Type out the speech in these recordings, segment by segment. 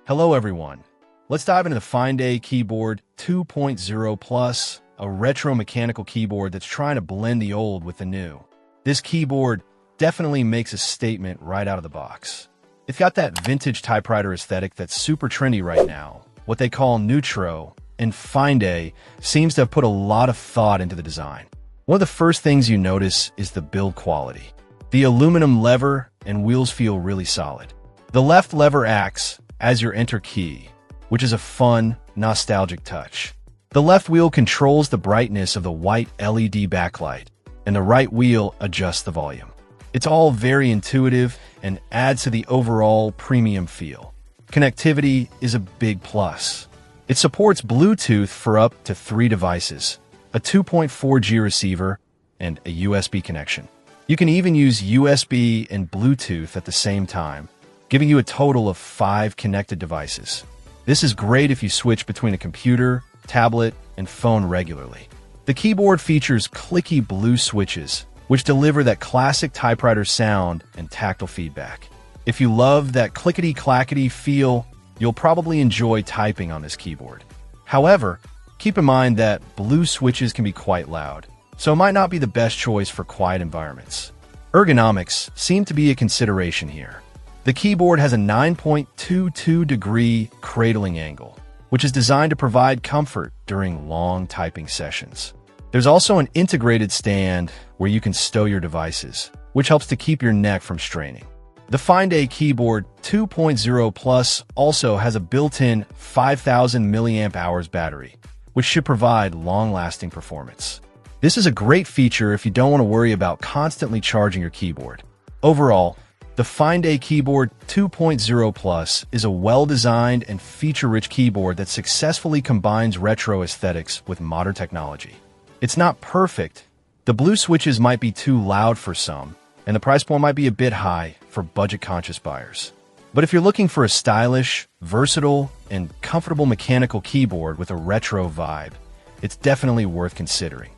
Hello everyone. Let's dive into the FINEDAY Keyboard 2.0 Plus, a retro mechanical keyboard that's trying to blend the old with the new. This keyboard definitely makes a statement right out of the box. It's got that vintage typewriter aesthetic that's super trendy right now, what they call neutro, and FINEDAY seems to have put a lot of thought into the design. One of the first things you notice is the build quality. The aluminum lever and wheels feel really solid. The left lever acts as your enter key, which is a fun, nostalgic touch. The left wheel controls the brightness of the white LED backlight, and the right wheel adjusts the volume. It's all very intuitive and adds to the overall premium feel. Connectivity is a big plus. It supports Bluetooth for up to 3 devices, a 2.4G receiver, and a USB connection. You can even use USB and Bluetooth at the same time, giving you a total of 5 connected devices. This is great if you switch between a computer, tablet, and phone regularly. The keyboard features clicky blue switches, which deliver that classic typewriter sound and tactile feedback. If you love that clickety-clackety feel, you'll probably enjoy typing on this keyboard. However, keep in mind that blue switches can be quite loud, so it might not be the best choice for quiet environments. Ergonomics seem to be a consideration here. The keyboard has a 9.22-degree cradling angle, which is designed to provide comfort during long typing sessions. There's also an integrated stand where you can stow your devices, which helps to keep your neck from straining. The FINEDAY Keyboard 2.0 Plus also has a built-in 5,000 mAh battery, which should provide long-lasting performance. This is a great feature if you don't want to worry about constantly charging your keyboard. Overall, the FINEDAY Keyboard 2.0 Plus is a well-designed and feature-rich keyboard that successfully combines retro aesthetics with modern technology. It's not perfect. The blue switches might be too loud for some, and the price point might be a bit high for budget-conscious buyers. But if you're looking for a stylish, versatile, and comfortable mechanical keyboard with a retro vibe, it's definitely worth considering.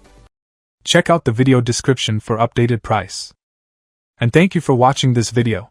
Check out the video description for updated price. And thank you for watching this video.